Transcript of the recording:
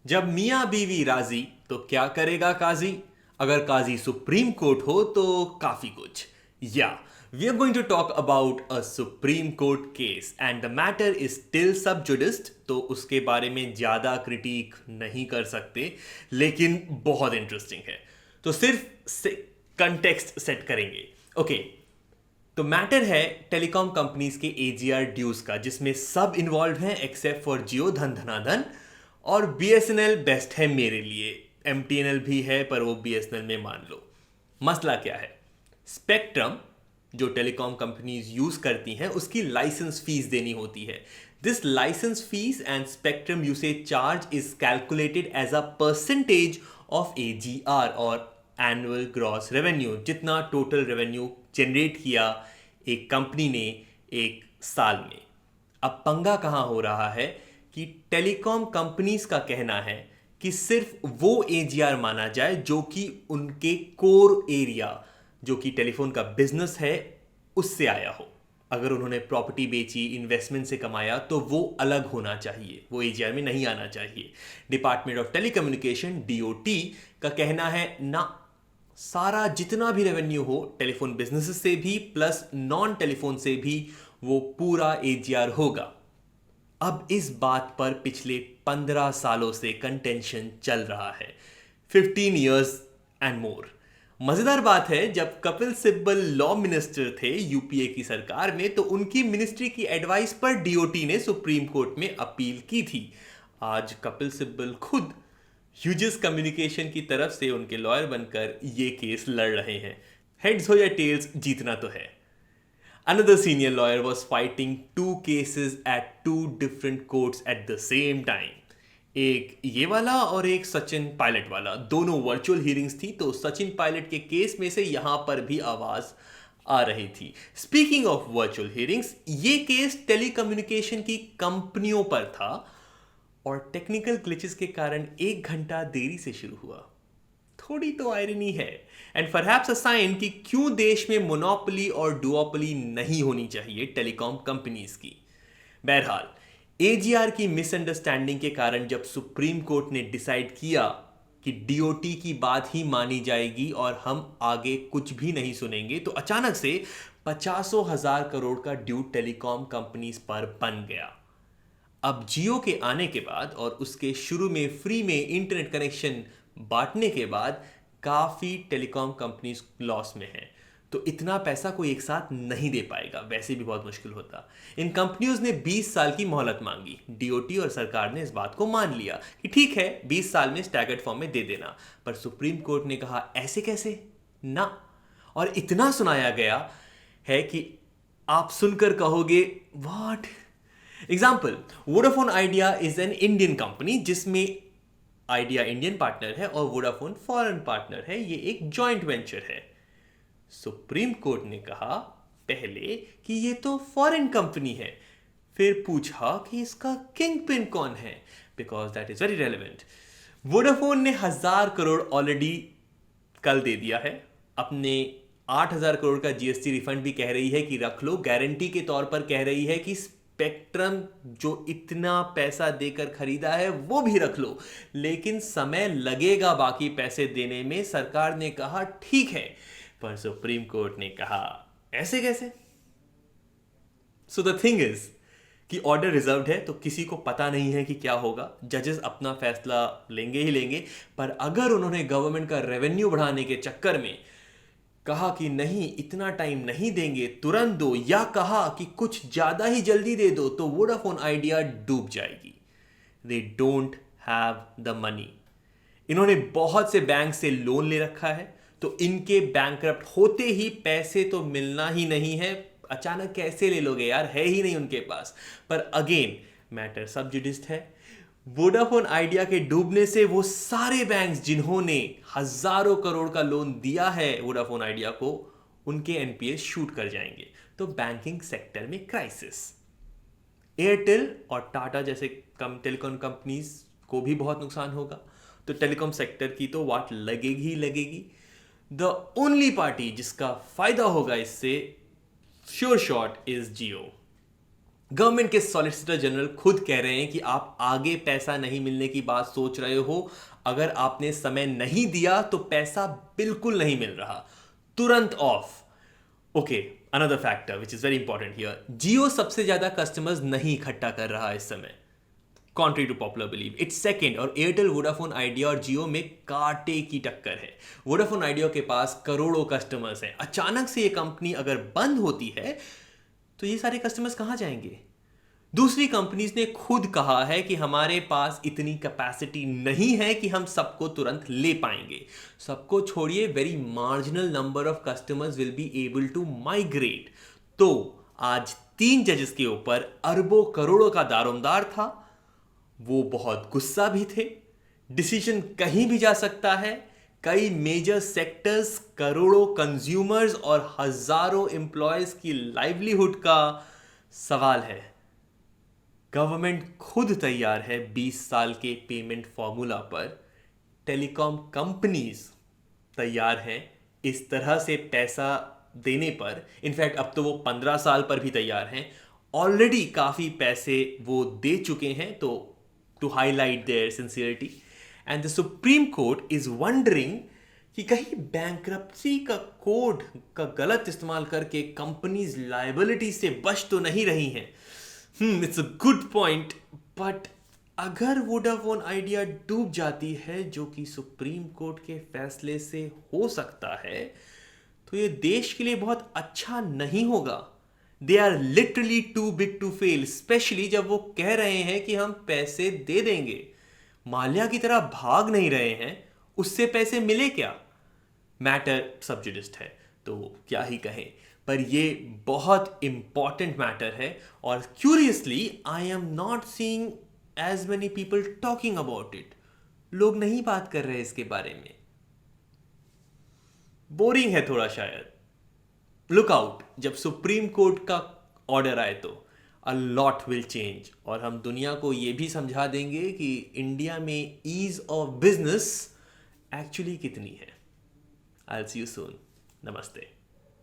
जब मियाँ बीवी राजी तो क्या करेगा काजी। अगर काजी सुप्रीम कोर्ट हो तो काफी कुछ। Yeah we are going to talk about a Supreme Court case and the matter is still sub judice, तो उसके बारे में ज्यादा क्रिटिक नहीं कर सकते, लेकिन बहुत इंटरेस्टिंग है। तो सिर्फ कंटेक्स्ट सेट करेंगे। ओके, तो मैटर है टेलीकॉम कंपनीज के एजीआर ड्यूज का, जिसमें सब इन्वॉल्व हैं एक्सेप्ट फॉर जियो धन धनाधन, और बीएसएनएल बेस्ट है मेरे लिए। एमटीएनएल भी है पर वो बीएसएनएल में मान लो। मसला क्या है? स्पेक्ट्रम जो टेलीकॉम कंपनीज यूज करती हैं उसकी लाइसेंस फीस देनी होती है। This licence fees and spectrum usage charge is calculated as a percentage of AGR और एनुअल ग्रॉस रेवेन्यू, जितना टोटल रेवेन्यू जनरेट किया एक कंपनी ने एक साल में। अब पंगा कहां हो रहा है कि टेलीकॉम कंपनीज का कहना है कि सिर्फ वो एजीआर माना जाए जो कि उनके कोर एरिया, जो कि टेलीफोन का बिजनेस है, उससे आया हो। अगर उन्होंने प्रॉपर्टी बेची, इन्वेस्टमेंट से कमाया, तो वो अलग होना चाहिए, वो एजीआर में नहीं आना चाहिए। डिपार्टमेंट ऑफ टेलीकम्युनिकेशन डीओटी का कहना है ना, सारा जितना भी रेवेन्यू हो टेलीफोन बिजनेस से भी प्लस नॉन टेलीफोन से भी, वो पूरा एजीआर होगा। अब इस बात पर पिछले 15 सालों से कंटेंशन चल रहा है, 15 इयर्स एंड मोर। मजेदार बात है, जब कपिल सिब्बल लॉ मिनिस्टर थे यूपीए की सरकार में, तो उनकी मिनिस्ट्री की एडवाइस पर डीओटी ने सुप्रीम कोर्ट में अपील की थी। आज कपिल सिब्बल खुद ह्यूजेस कम्युनिकेशन की तरफ से उनके लॉयर बनकर ये केस लड़ रहे हैं। हेड्स हो या टेल्स, जीतना तो है। Another senior lawyer was fighting two cases at two different courts at the same time. एक ये वाला और एक सचिन पायलट वाला, दोनों वर्चुअल हियरिंग्स थी, तो सचिन पायलट के केस में से यहां पर भी आवाज आ रही थी। स्पीकिंग ऑफ वर्चुअल हियरिंग्स, ये केस टेलीकम्युनिकेशन की कंपनियों पर था और टेक्निकल ग्लिचेस के कारण 1 घंटा देरी से शुरू हुआ। थोड़ी तो आयरनी है एंड परहैप्स अ साइन कि क्यों देश में मोनोपोली और डुओपोली नहीं होनी चाहिए टेलीकॉम कंपनीज की। बहरहाल, एजीआर की मिसअंडरस्टैंडिंग के कारण जब सुप्रीम कोर्ट ने डिसाइड किया कि डीओटी की बात ही मानी जाएगी और हम आगे कुछ भी नहीं सुनेंगे, तो अचानक से 50,000 करोड़ का ड्यू टेलीकॉम कंपनीज पर बन गया। अब जियो के आने के बाद और उसके शुरू में फ्री में इंटरनेट कनेक्शन बांटने के बाद काफी टेलीकॉम कंपनीज लॉस में हैं, तो इतना पैसा कोई एक साथ नहीं दे पाएगा, वैसे भी बहुत मुश्किल होता। इन कंपनियों ने 20 साल की मोहलत मांगी। डीओटी और सरकार ने इस बात को मान लिया कि ठीक है, 20 साल में स्टैगर्ड फॉर्म में दे देना, पर सुप्रीम कोर्ट ने कहा ऐसे कैसे ना, और इतना सुनाया गया है कि आप सुनकर कहोगे what. Example, Vodafone idea is an Indian company जिसमें आइडिया इंडियन पार्टनर है और वोडाफोन फॉरेन पार्टनर है। ये एक जॉइंट वेंचर है। सुप्रीम कोर्ट ने कहा पहले कि ये तो फॉरेन कंपनी है, फिर पूछा कि इसका किंग पिन कौन है, because that is very relevant. Vodafone ने 1,000 करोड़ ऑलरेडी कल दे दिया है। अपने 8,000 करोड़ का जीएसटी रिफंड भी कह रही है कि रख लो, गारंटी के तौर पर कह रही है कि स्पेक्ट्रम जो इतना पैसा देकर खरीदा है वो भी रख लो, लेकिन समय लगेगा बाकी पैसे देने में। सरकार ने कहा ठीक है, पर सुप्रीम कोर्ट ने कहा ऐसे कैसे। सो द थिंग इज कि ऑर्डर रिजर्व्ड है, तो किसी को पता नहीं है कि क्या होगा। जजेस अपना फैसला लेंगे ही लेंगे, पर अगर उन्होंने गवर्नमेंट का रेवेन्यू बढ़ाने के चक्कर में कहा कि नहीं इतना टाइम नहीं देंगे, तुरंत दो, या कहा कि कुछ ज्यादा ही जल्दी दे दो, तो वोडाफोन आइडिया डूब जाएगी। They don't have the money. इन्होंने बहुत से बैंक से लोन ले रखा है, तो इनके बैंकरप्ट होते ही पैसे तो मिलना ही नहीं है। अचानक कैसे ले लोगे यार, है ही नहीं उनके पास। पर अगेन मैटर सब जुडिस्ड है। वोडाफोन आइडिया के डूबने से वो सारे बैंक्स जिन्होंने 1,000 करोड़ का लोन दिया है वोडाफोन आइडिया को, उनके एनपीए शूट कर जाएंगे, तो बैंकिंग सेक्टर में क्राइसिस। एयरटेल और टाटा जैसे टेलीकॉम कंपनीज को भी बहुत नुकसान होगा, तो टेलीकॉम सेक्टर की तो वाट लगेगी ही लगेगी। द ओनली पार्टी जिसका फायदा होगा इससे, sure shot, is Jio. Government के सॉलिसिटर जनरल खुद कह रहे हैं कि आप आगे पैसा नहीं मिलने की बात सोच रहे हो, अगर आपने समय नहीं दिया तो पैसा बिल्कुल नहीं मिल रहा, तुरंत off. Okay, another factor which is very important here, Jio सबसे ज्यादा कस्टमर्स नहीं इकट्ठा कर रहा है इस समय, contrary to popular belief. It's second, और एयरटेल, वोडाफोन आइडिया और जियो में कांटे की टक्कर है। वोडाफोन आइडिया के पास करोड़ों कस्टमर्स हैं, अचानक से ये कंपनी अगर बंद होती है तो ये सारे कस्टमर्स कहां जाएंगे? दूसरी कंपनीज ने खुद कहा है कि हमारे पास इतनी कैपेसिटी नहीं है कि हम सबको तुरंत ले पाएंगे। सबको छोड़िए, very marginal number of customers will be able to migrate. तो आज 3 जजेस के ऊपर अरबों करोड़ों का दारोमदार था, वो बहुत गुस्सा भी थे। डिसीजन कहीं भी जा सकता है, कई मेजर सेक्टर्स, करोड़ों कंज्यूमर्स और हजारों एम्प्लॉयज की लाइवलीहुड का सवाल है। गवर्नमेंट खुद तैयार है 20 साल के पेमेंट फॉर्मूला पर, टेलीकॉम कंपनीज तैयार हैं इस तरह से पैसा देने पर। इनफैक्ट अब तो वो 15 साल पर भी तैयार हैं, ऑलरेडी काफी पैसे वो दे चुके हैं, तो to highlight their sincerity. And the Supreme Court is wondering कि कहीं बैंक्रप्सी का कोड का गलत इस्तेमाल करके कंपनीज लायबिलिटी से बच तो नहीं रही हैं। It's a good point, but अगर वोडाफोन आइडिया डूब जाती है, जो कि सुप्रीम कोर्ट के फैसले से हो सकता है, तो ये देश के लिए बहुत अच्छा नहीं होगा। They are literally too big to fail, specially जब वो कह रहे हैं कि हम पैसे दे देंगे, माल्या की तरह भाग नहीं रहे हैं, उससे पैसे मिले क्या? मैटर सब्जुडिस्ड है, तो क्या ही कहें, पर ये बहुत इंपॉर्टेंट मैटर है। और curiously I am not seeing as many people talking about it. लोग नहीं बात कर रहे इसके बारे में, बोरिंग है थोड़ा शायद। लुक आउट, जब सुप्रीम कोर्ट का ऑर्डर आए तो अ लॉट विल चेंज, और हम दुनिया को ये भी समझा देंगे कि इंडिया में ईज ऑफ बिजनेस एक्चुअली कितनी है। I will see you soon. नमस्ते।